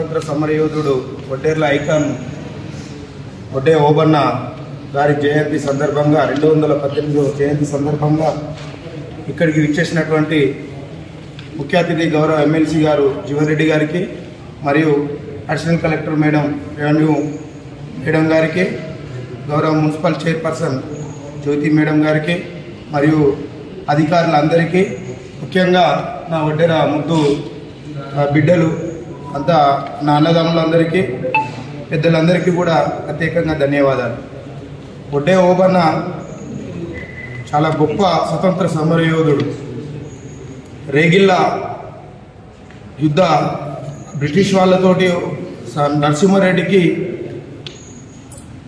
స్వతంత్ర సమరయోధుడు ఒడ్డేర్ల ఐకాన్ ఒడ్డే ఓబన్న గారి జయంతి సందర్భంగా 218వ జయంతి సందర్భంగా ఇక్కడికి విచ్చేసినటువంటి ముఖ్య అతిథి గౌరవ ఎమ్మెల్సీ గారు జీవన్ రెడ్డి గారికి మరియు additional collector madam revenue madam గారికి, గౌరవ మున్సిపల్ చైర్పర్సన్ జ్యోతి మేడం గారికి మరియు అధికారులందరికీ, ముఖ్యంగా నా ఒడ్డెర ముద్దు బిడ్డలు అంతా నా అన్నదమ్ములందరికీ, పెద్దలందరికీ కూడా ప్రత్యేకంగా ధన్యవాదాలు. ఒడ్డే ఓబన్న చాలా గొప్ప స్వతంత్ర సమరయోధుడు. రేగిళ్ళ యుద్ధ బ్రిటిష్ వాళ్ళతోటి నరసింహారెడ్డికి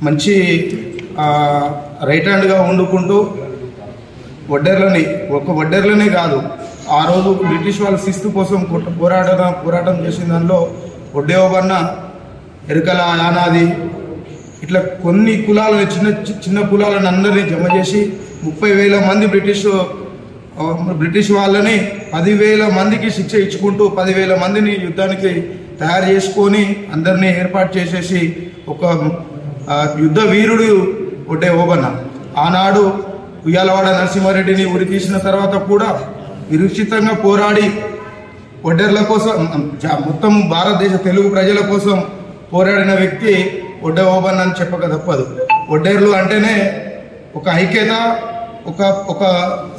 మంచి రైట్ హ్యాండ్గా వండుకుంటూ ఒడ్డెర్లనే కాదు, ఆ రోజు బ్రిటిష్ వాళ్ళ శిస్తు కోసం పోరాటం చేసిన దానిలో ఒడ్డే ఓబన్న, ఎరుకల యానాది ఇట్లా కొన్ని కులాలను చిన్న కులాలను అందరినీ జమ చేసి 30,000 మంది బ్రిటిష్ వాళ్ళని 10,000 మందికి శిక్ష ఇచ్చుకుంటూ 10,000 మందిని యుద్ధానికి తయారు చేసుకొని అందరినీ ఏర్పాటు చేసేసి ఒక యుద్ధ వీరుడు ఒడ్డే ఓబన్న. ఆనాడు ఉయ్యాలవాడ నరసింహారెడ్డిని ఉరి తీసిన తర్వాత కూడా విరుచితంగా పోరాడి ఒడ్డెర్ల కోసం, మొత్తం భారతదేశ తెలుగు ప్రజల కోసం పోరాడిన వ్యక్తి ఒడ్డే ఓబన్న అని చెప్పక తప్పదు. ఒడ్డెర్లు అంటేనే ఒక ఐక్యత, ఒక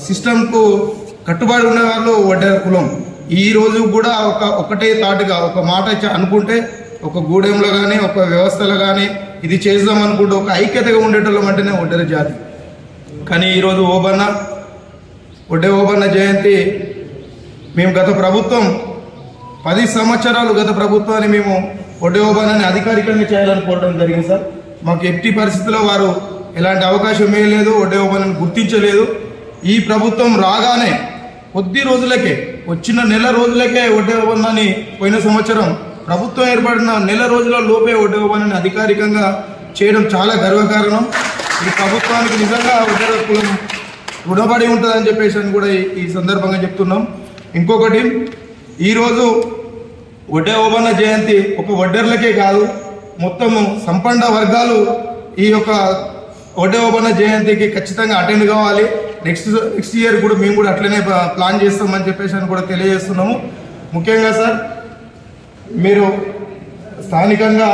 సిస్టంకు కట్టుబడి ఉన్న వాళ్ళు ఒడ్డెర కులం. ఈ రోజు కూడా ఒకటే తాటుగా ఒక మాట అనుకుంటే, ఒక గూడెంలో కానీ ఒక వ్యవస్థలో కానీ ఇది చేద్దాం అనుకుంటే ఒక ఐక్యతగా ఉండేటోళ్ళం అంటేనే ఒడ్డెర జాతి. కానీ ఈరోజు ఒడ్డే ఓబన్న జయంతి మేము గత ప్రభుత్వం 10 సంవత్సరాలు గత ప్రభుత్వాన్ని మేము ఒడ్డే ఓబన్నని అధికారికంగా చేయాలని కోరడం జరిగింది సార్. మాకు ఎట్టి పరిస్థితుల్లో వారు ఎలాంటి అవకాశం వేయలేదు, ఒడ్డే ఓబన్నని గుర్తించలేదు. ఈ ప్రభుత్వం రాగానే కొద్ది రోజులకే, వచ్చిన నెల రోజులకే ఒడ్డే ఓబన్నని పోయిన సంవత్సరం ప్రభుత్వం ఏర్పడిన నెల రోజుల లోపే ఒడ్డే ఓబన్నని అధికారికంగా చేయడం చాలా గర్వకారణం. ఈ ప్రభుత్వానికి నిజంగా ఒడ్డెర కులం రుణపడి ఉంటుందని చెప్పేసి అని కూడా ఈ సందర్భంగా చెప్తున్నాం. ఇంకొకటి, ఈరోజు ఒడ్డే ఓబన్న జయంతి ఒక ఒడ్డెర్లకే కాదు, మొత్తము సంపన్న వర్గాలు ఈ యొక్క ఒడ్డే ఓబన్న జయంతికి ఖచ్చితంగా అటెండ్ కావాలి. నెక్స్ట్ ఇయర్ కూడా మేము కూడా అట్లనే ప్లాన్ చేస్తామని చెప్పేసి అని కూడా తెలియజేస్తున్నాము. ముఖ్యంగా సార్, మీరు స్థానికంగా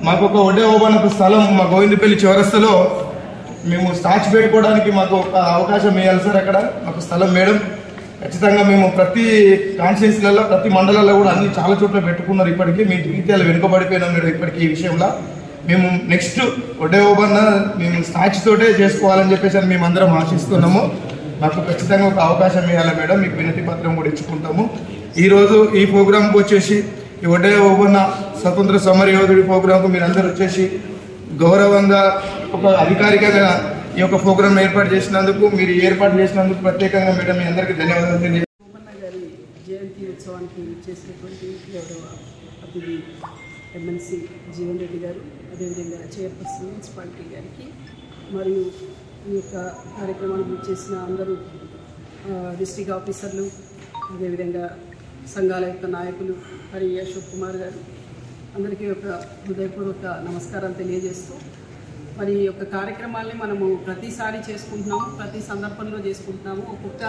మాకు ఒక ఒడ్డే ఓబన్నకు స్థలం మా గోవిందపల్లి చౌరస్తలో మేము స్టాచ్యూ పెట్టుకోవడానికి మాకు ఒక అవకాశం ఇవ్వాలి సార్. అక్కడ మాకు స్థలం మేడం, ఖచ్చితంగా మేము ప్రతి కాన్స్టిట్యున్సీలలో ప్రతి మండలాల్లో కూడా అన్ని చాలా చోట్ల పెట్టుకున్నారు. ఇప్పటికీ మీ జీవితాలు వెనుకబడిపోయినాం మీరు ఇప్పటికీ ఈ విషయంలో. మేము నెక్స్ట్ ఒడ్డే ఓబన్న మేము స్టాచ్యూ తోటే చేసుకోవాలని చెప్పేసి అని మేము అందరం ఆశిస్తున్నాము. మాకు ఖచ్చితంగా ఒక అవకాశం ఇవ్వాలి మేడం, మీకు వినతి పత్రం కూడా ఇచ్చుకుంటాము. ఈరోజు ఈ ప్రోగ్రాంకి వచ్చేసి ఈ ఒడ్డే ఓబన్న స్వతంత్ర సమరయోధుడి ప్రోగ్రాంకు మీరు అందరూ వచ్చేసి గౌరవంగా ఒక అధికారికంగా ఈ యొక్క ప్రోగ్రాం ఏర్పాటు చేసినందుకు, మీరు ఏర్పాటు చేసినందుకు ప్రత్యేకంగా మేడం మీ అందరికీ ధన్యవాదాలు తెలియజేస్తాను. ఓబన్న గారి జయంతి ఉత్సవానికి చేసినటువంటి గౌరవ అతిథి ఎమ్మెల్సీ జీవన్ రెడ్డి గారు, అదేవిధంగా చైర్పర్సన్ మున్సిపాలిటీ గారికి, మరియు ఈ యొక్క కార్యక్రమాన్ని చేసిన అందరూ డిస్ట్రిక్ట్ ఆఫీసర్లు, అదేవిధంగా సంఘాల యొక్క నాయకులు హరి అశోక్ కుమార్ గారు, అందరికీ ఒక హృదయపూర్వక నమస్కారాలు తెలియజేస్తూ, మరి ఈ యొక్క కార్యక్రమాల్ని మనము ప్రతిసారి చేసుకుంటున్నాము, ప్రతి సందర్భంలో చేసుకుంటున్నాము. ఒక్కొక్క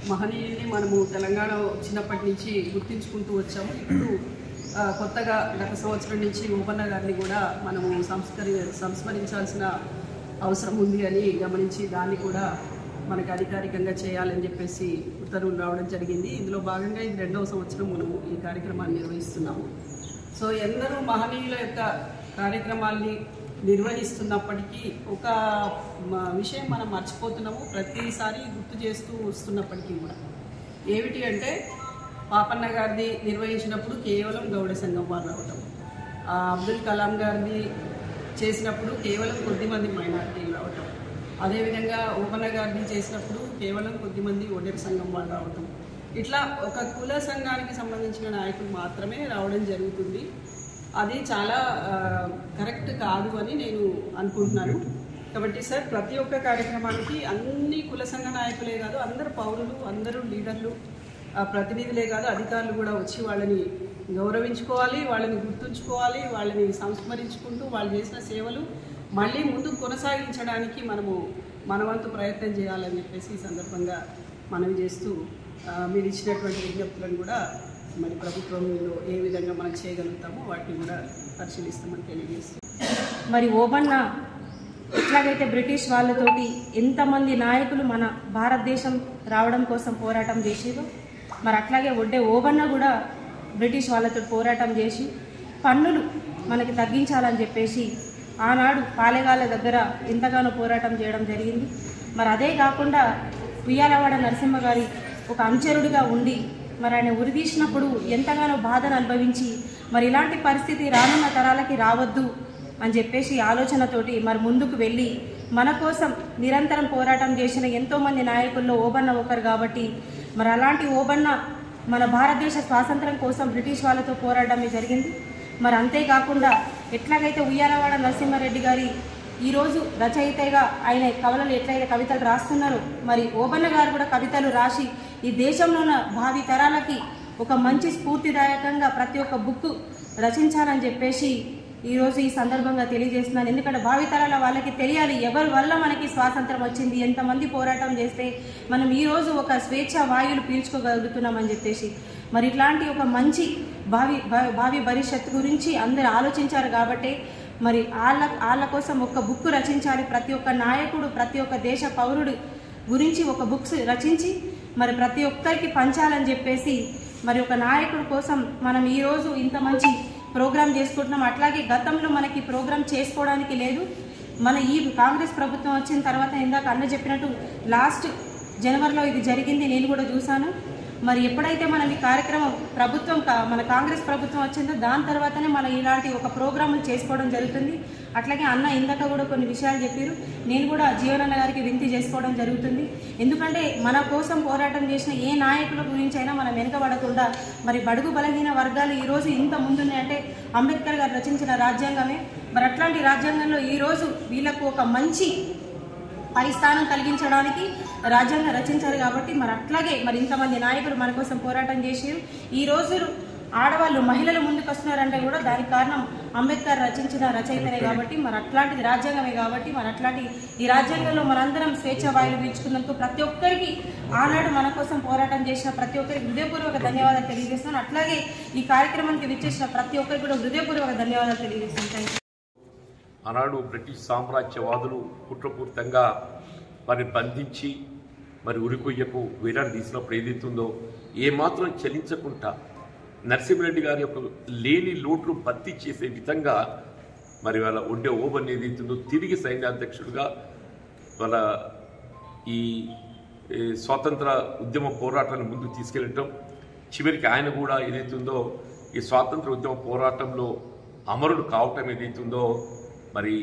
మహనీయుల్ని మనము తెలంగాణ వచ్చినప్పటి నుంచి గుర్తించుకుంటూ వచ్చాము. ఇప్పుడు కొత్తగా గత సంవత్సరం నుంచి ఓబన్న గారిని కూడా మనము సంస్మరించాల్సిన అవసరం ఉంది అని గమనించి దాన్ని కూడా మనకు అధికారికంగా చేయాలని చెప్పేసి ఉత్తర్వులు రావడం జరిగింది. ఇందులో భాగంగా ఇది 2వ సంవత్సరం మనము ఈ కార్యక్రమాన్ని నిర్వహిస్తున్నాము. సో ఎందరో మహనీయుల యొక్క కార్యక్రమాల్ని నిర్వహిస్తున్నప్పటికీ ఒక విషయం మనం మర్చిపోతున్నాము, ప్రతిసారి గుర్తు చేస్తూ వస్తున్నప్పటికీ కూడా. ఏమిటి అంటే, పాపన్న గారిది నిర్వహించినప్పుడు కేవలం గౌడ సంఘం వారు రావటం, అబ్దుల్ కలాం గారిది చేసినప్పుడు కేవలం కొద్దిమంది మైనారిటీలు రావటం, అదేవిధంగా ఓబన్న గారిది చేసినప్పుడు కేవలం కొద్దిమంది ఒడ్డెర సంఘం వాళ్ళు రావటం, ఇట్లా ఒక కుల సంఘానికి సంబంధించిన నాయకులు మాత్రమే రావడం జరుగుతుంది. అది చాలా కరెక్ట్ కాదు అని నేను అనుకుంటున్నాను. కాబట్టి సార్, ప్రతి ఒక్క కార్యక్రమానికి అన్ని కుల సంఘ నాయకులే కాదు, అందరు పౌరులు, అందరూ లీడర్లు, ప్రతినిధులే కాదు, అధికారులు కూడా వచ్చి వాళ్ళని గౌరవించుకోవాలి, వాళ్ళని గుర్తుంచుకోవాలి, వాళ్ళని సంస్మరించుకుంటూ వాళ్ళు చేసిన సేవలు మళ్ళీ ముందుకు కొనసాగించడానికి మన వంతు ప్రయత్నం చేయాలని చెప్పేసి ఈ సందర్భంగా మనవి చేస్తూ మీరు ఇచ్చినటువంటి విజ్ఞప్తులను కూడా మరి ప్రభుత్వంలో ఏ విధంగా మనం చేయగలుగుతామో వాటిని కూడా పరిశీలిస్తామని తెలియజేస్తాం. మరి ఓబన్న ఎట్లాగైతే బ్రిటిష్ వాళ్ళతోటి ఎంతమంది నాయకులు మన భారతదేశం రావడం కోసం పోరాటం చేసేదో మరి అట్లాగే ఒడ్డే ఓబన్న కూడా బ్రిటిష్ వాళ్ళతో పోరాటం చేసి పన్నులు మనకి తగ్గించాలని చెప్పేసి ఆనాడు పాలెగాళ్ళ దగ్గర ఎంతగానో పోరాటం చేయడం జరిగింది. మరి అదే కాకుండా ఉయ్యాలవాడ నరసింహ గారి ఒక అనుచరుడిగా ఉండి మరి ఆయన ఉరిదీసినప్పుడు ఎంతగానో బాధను అనుభవించి మరి ఇలాంటి పరిస్థితి రానున్న తరాలకి రావద్దు అని చెప్పేసి ఆలోచనతోటి మరి ముందుకు వెళ్ళి మన కోసం నిరంతరం పోరాటం చేసిన ఎంతోమంది నాయకుల్లో ఓబన్న ఒకరు కాబట్టి మరి అలాంటి ఓబన్న మన భారతదేశ స్వాతంత్రం కోసం బ్రిటిష్ వాళ్ళతో పోరాడమే జరిగింది. మరి అంతేకాకుండా ఎట్లాగైతే ఉయ్యాలవాడ నరసింహారెడ్డి గారి ఈరోజు రచయితగా ఆయన కవలలు ఎట్లయితే కవితలు రాస్తున్నారో మరి ఓబన్న గారు కూడా కవితలు రాసి ఈ దేశంలో ఉన్న భావి తరాలకి ఒక మంచి స్ఫూర్తిదాయకంగా ప్రతి ఒక్క బుక్ రచించాలని చెప్పేసి ఈరోజు ఈ సందర్భంగా తెలియజేస్తున్నాను. ఎందుకంటే భావితరాల వాళ్ళకి తెలియాలి ఎవరి వల్ల మనకి స్వాతంత్రం వచ్చింది, ఎంతమంది పోరాటం చేస్తే మనం ఈరోజు ఒక స్వేచ్ఛ వాయువులు పీల్చుకోగలుగుతున్నామని చెప్పేసి మరి ఇట్లాంటి ఒక మంచి భావి భవిష్యత్తు గురించి అందరూ ఆలోచించారు కాబట్టి మరి వాళ్ళ కోసం ఒక బుక్ రచించాలి. ప్రతి ఒక్క నాయకుడు ప్రతి ఒక్క దేశ పౌరుడు గురించి ఒక బుక్స్ రచించి మరి ప్రతి ఒక్కరికి పంచాలని చెప్పేసి మరి ఒక నాయకుడి కోసం మనం ఈరోజు ఇంత మంచి ప్రోగ్రాం చేసుకుంటున్నాం. అట్లాగే గతంలో మనకి ప్రోగ్రాం చేసుకోవడానికి లేదు. మన ఈ కాంగ్రెస్ ప్రభుత్వం వచ్చిన తర్వాత ఇందాక అన్న చెప్పినట్టు లాస్ట్ జనవరిలో ఇది జరిగింది, నేను కూడా చూశాను. మరి ఎప్పుడైతే మనం ఈ కార్యక్రమం మన కాంగ్రెస్ ప్రభుత్వం వచ్చిందో దాని తర్వాతనే మనం ఇలాంటి ఒక ప్రోగ్రాములు చేసుకోవడం జరుగుతుంది. అట్లాగే అన్న ఇందాక కూడా కొన్ని విషయాలు చెప్పారు, నేను కూడా జీవనన్న గారికి వింతి చేసుకోవడం జరుగుతుంది. ఎందుకంటే మన కోసం పోరాటం చేసిన ఏ నాయకుల గురించి అయినా మనం వెనుకబడకుండా మరి బడుగు బలహీన వర్గాలు ఈరోజు ఇంత ముందున్నాయంటే అంబేద్కర్ గారు రచించిన రాజ్యాంగమే. మరి అట్లాంటి రాజ్యాంగంలో ఈరోజు వీళ్ళకు ఒక మంచి పరిస్థానం కలిగించడానికి రాజ్యాంగం రచించారు కాబట్టి మరి అట్లాగే మరి ఇంతమంది నాయకులు మన కోసం పోరాటం చేశారు. ఈ రోజు ఆడవాళ్ళు మహిళలు ముందుకు వస్తున్నారంటే కూడా దానికి కారణం అంబేద్కర్ రచించిన రచయితనే కాబట్టి మరి అట్లాంటిది రాజ్యాంగమే కాబట్టి మరి అట్లాంటి ఈ రాజ్యాంగంలో మనందరం స్వేచ్ఛ వాయువులు పీల్చుకున్నందుకు ప్రతి ఒక్కరికి ఆనాడు మన కోసం పోరాటం చేసిన ప్రతి ఒక్కరికి హృదయపూర్వక ధన్యవాదాలు తెలియజేస్తున్నాను. అట్లాగే ఈ కార్యక్రమానికి విచ్చేసిన ప్రతి ఒక్కరికి కూడా హృదయపూర్వక ధన్యవాదాలు తెలియజేస్తున్నాను. ఆనాడు బ్రిటిష్ సామ్రాజ్యవాదులు కుట్రపూరితంగా మరి బంధించి మరి ఉరికొయ్యకు వేలాడి తీసినప్పుడు ఏదైతుందో ఏమాత్రం చలించకుండా నరసింహారెడ్డి గారి యొక్క లేని లోట్లు భర్తీ చేసే విధంగా మరి వాళ్ళ ఒడ్డే ఓబన్ ఏదైతుందో తిరిగి సైన్యాధ్యక్షుడిగా వాళ్ళ ఈ స్వాతంత్ర ఉద్యమ పోరాటాన్ని ముందుకు తీసుకెళ్ళటం, చివరికి ఆయన కూడా ఏదైతుందో ఈ స్వాతంత్ర ఉద్యమ పోరాటంలో అమరుడు కావటం ఏదైతుందో మరి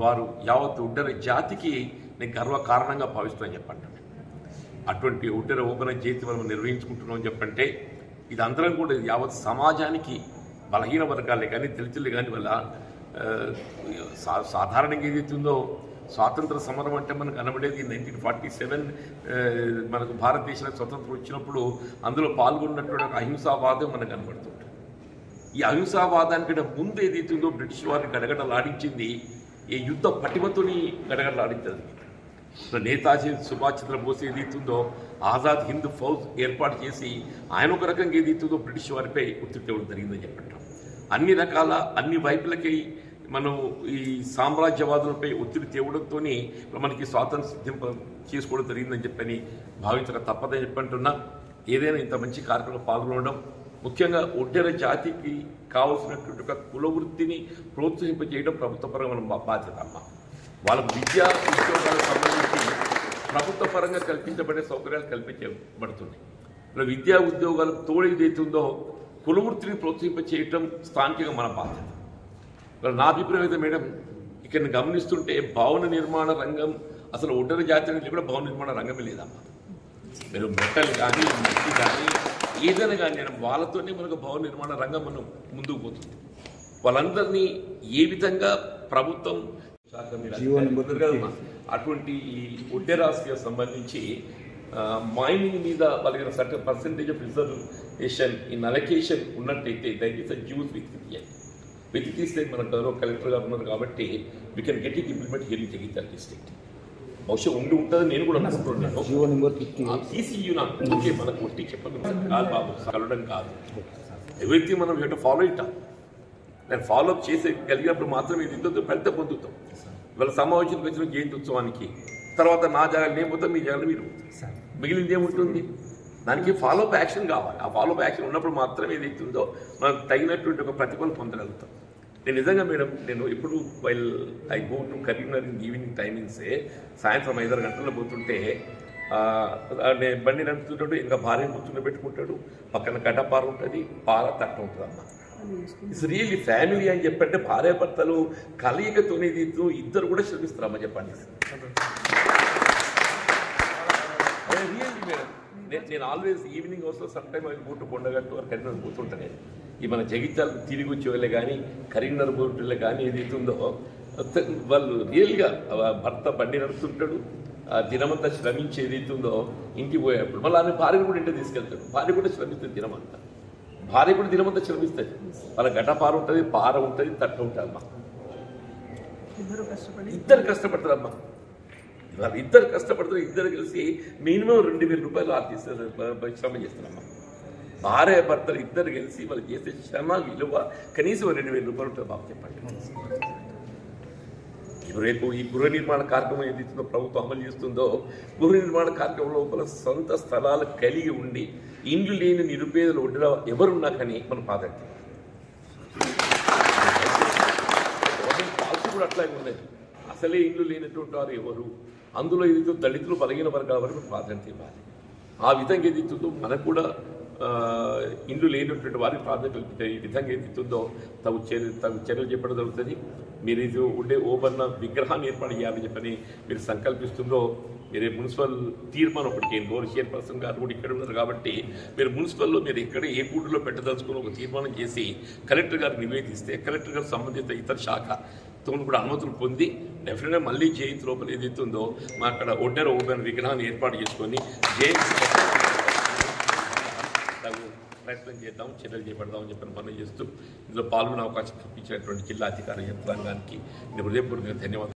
వారు యావత్ ఒడ్డెర జాతికి నేను గర్వకారణంగా భావిస్తున్నాను చెప్పండి. అటువంటి ఒడ్డెర ఓబన్న జయంతి మనం నిర్వహించుకుంటున్నాం చెప్పంటే ఇది అందరం కూడా యావత్ సమాజానికి బలహీన వర్గాలే కానీ దళితులే కానీ వాళ్ళ సాధారణంగా ఏదైతుందో స్వాతంత్ర సమరం అంటే మనకు కనబడేది 1947 మనకు భారతదేశానికి స్వతంత్రం వచ్చినప్పుడు అందులో పాల్గొన్నటువంటి ఒక అహింసావాదం మనకు కనబడుతుంటుంది. ఈ అహింసావాదానికి ముందు ఏదైతుందో బ్రిటిష్ వారిని గడగడలాడించింది ఈ యుద్ధ పటిమతోని గడగడలాడించింది. నేతాజీ సుభాష్ చంద్రబోస్ ఏదైతుందో ఆజాద్ హింద్ ఫౌజ్ ఏర్పాటు చేసి ఆయన ఒక రకంగా ఏదైతుందో బ్రిటిష్ వారిపై ఒత్తిడి తేవడం జరిగిందని చెప్పంటాం. అన్ని రకాల అన్ని వైపులకి మనం ఈ సామ్రాజ్యవాదులపై ఒత్తిడి తేవడంతో మనకి స్వాతంత్ర్యం చేసుకోవడం జరిగిందని చెప్పని భావించక తప్పదని చెప్పంటున్నా. ఏదైనా ఇంత మంచి కార్యక్రమంలో పాల్గొనడం, ముఖ్యంగా ఒడ్డెర జాతికి కావాల్సినటువంటి ఒక కుల వృత్తిని ప్రోత్సహింపజేయడం ప్రభుత్వ పరంగా మనం బాధ్యత అమ్మ. వాళ్ళకు విద్యా ఉద్యోగాలకు సంబంధించి ప్రభుత్వ పరంగా కల్పించబడే సౌకర్యాలు కల్పించబడుతున్నాయి. ఇలా విద్యా ఉద్యోగాలకు తోడు ఏదైతుందో కుల వృత్తిని ప్రోత్సహింపజేయటం స్థానికంగా మన బాధ్యత. నా అభిప్రాయం అయితే మేడం ఇక్కడ గమనిస్తుంటే భవన నిర్మాణ రంగం అసలు ఒడ్డెర జాతి అనేది కూడా భవన నిర్మాణ రంగమే లేదమ్మా. మీరు మెట్టలు కానీ మట్టి కానీ ఏదైనా కానీ వాళ్ళతోనే మనకు భవన నిర్మాణ రంగం మనం ముందుకు పోతుంది. వాళ్ళందరినీ ఏ విధంగా ప్రభుత్వం అటువంటి ఈ ఒడ్డెరాశికి సంబంధించి మైనింగ్ మీద వాళ్ళకి certain percentage of reservation in allocation ఉన్నట్టయితే దయచేసి జ్యూస్ వెతికిస్తే మన గౌరవ కలెక్టర్ గారు ఉన్నారు కాబట్టి we can get it implement here in Jagtial district. బహుశా ఉంటుందని నేను కూడా అనుకుంటున్నాను. TCU నాకు ఓకే, మనకు ఒట్టి చెప్పడం కాదు బాబు, కలవడం కాదు. ఎవ్రీథింగ్ మనం you to follow it up. దాన్ని ఫాలో అప్ చేసేగలిగినప్పుడు మాత్రమే ఇది పెద్ద పొందుతాం. ఇవాళ సమావేశానికి వచ్చిన జయంతి ఉత్సవానికి తర్వాత నా జాగాలు లేకపోతే మీ జాగాలు మీరు మిగిలింది ఏముంటుంది? దానికి ఫాలో అప్ యాక్షన్ కావాలి. ఆ ఫాలో అప్ యాక్షన్ ఉన్నప్పుడు మాత్రమే ఏదైతుందో మనం తగినటువంటి ఒక ప్రతిఫలం పొందగలుగుతాం. నేను నిజంగా మేడం, నేను ఎప్పుడు while I go to Karimnagar in evening టైమింగ్సే, సాయంత్రం 5-6 గంటల్లో పోతుంటే నేను బండి నడుపుతుంటాడు, ఇంకా భార్య కూర్చుండబెట్టుకుంటాడు, పక్కన గడ్డపార ఉంటుంది, పాల తట్ట ఉంటుంది. అమ్మ ఇట్స్ రియల్లీ ఫ్యామిలీ అని చెప్పంటే భార్యాభర్తలు కలయికతోనే ఇద్దరు కూడా శ్రమిస్తారు. అమ్మ చెప్పండి. రియల్లీ మేడం, నేను ఆల్వేస్ ఈవినింగ్ అవర్స్లో సమ్ టైమ్ అవి బోటు కొండగట్టు కరీంనగర్ పోతుంటాను. ఈ మన జగిత్యాలకు తిరిగి వచ్చే వాళ్ళే కానీ కరీంనగర్ బోటులే కానీ ఏదైతే ఉందో వాళ్ళు రియల్గా భర్త బండి నడుపుతుంటాడు, దినమంతా శ్రమించి ఏదైతే ఉందో ఇంటికి పోయేప్పుడు మళ్ళీ ఆమె భార్యను కూడా ఇంటికి తీసుకెళ్తాడు. భార్య కూడా శ్రమిస్తుంది దినమంతా, భార్య కూడా దినమంతా శ్రమిస్తుంది. వాళ్ళ గడ్డపార ఉంటుంది, పార ఉంటుంది, తట్ట ఉంటుంది. అమ్మ ఇద్దరు కష్టపడతారమ్మా. ఇవాళ ఇద్దరు కష్టపడతారు, ఇద్దరు కలిసి మినిమం 2,000 రూపాయలు శ్రమ చేస్తారమ్మా. భార్య భర్తలు ఇద్దరు కలిసి వాళ్ళు చేసే శ్రమ విలువ కనీసం 2,000 రూపాయలు ఉంటుంది బాబు. చెప్పండి. రేపు ఈ గృహ నిర్మాణ కార్యక్రమం ఏదైతుందో ప్రభుత్వం అమలు చేస్తుందో, గృహ నిర్మాణ కార్యక్రమం లోపల సొంత స్థలాలు కలిగి ఉండి ఇండ్లు లేని నిరుపేదలు ఒడ్డులో ఎవరున్నా కానీ మనం ప్రాధాన్యత పాలసీ కూడా అట్లాగే ఉన్నది. అసలే ఇండ్లు లేనటువంటి వారు ఎవరు, అందులో ఏదైతే దళితులు బలహీన వర్గాల వరకు ప్రాధాన్యత ఇవ్వాలి. ఆ విధంగా ఏదైతుందో మనకు కూడా ఇండ్లు లేనటువంటి వారికి ప్రాధాన్యత ఈ విధంగా ఏదైతుందో తగు చర్యలు చెప్పడం జరుగుతుంది. మీరు ఇది ఉండే ఓబన్న విగ్రహాన్ని ఏర్పాటు చేయాలని చెప్పని మీరు సంకల్పిస్తుందో, మీరు మున్సిపల్ తీర్మానం ఒకటి గౌరవ చైర్పర్సన్ గారు కూడా ఇక్కడ ఉన్నారు కాబట్టి మీరు మున్సిపల్లో మీరు ఇక్కడ ఏ కూడులో పెట్టదలుచుకుని ఒక తీర్మానం చేసి కలెక్టర్ గారు నివేదిస్తే కలెక్టర్ గారు సంబంధిత ఇతర శాఖతో కూడా అనుమతులు పొంది డెఫినెట్గా మళ్ళీ జయంతి లోపల ఏదైతుందో మా అక్కడ ఒడ్డెర ఓబన్న విగ్రహాన్ని ఏర్పాటు చేసుకొని జయంతి ప్రయత్నం చేద్దాం, చర్యలు చేపడదామని చెప్పి మనం చేస్తూ ఇందులో పాల్గొనే అవకాశం కల్పించినటువంటి జిల్లా అధికార యంత్రాంగానికి నేను హృదయపూర్వకంగా ధన్యవాదాలు.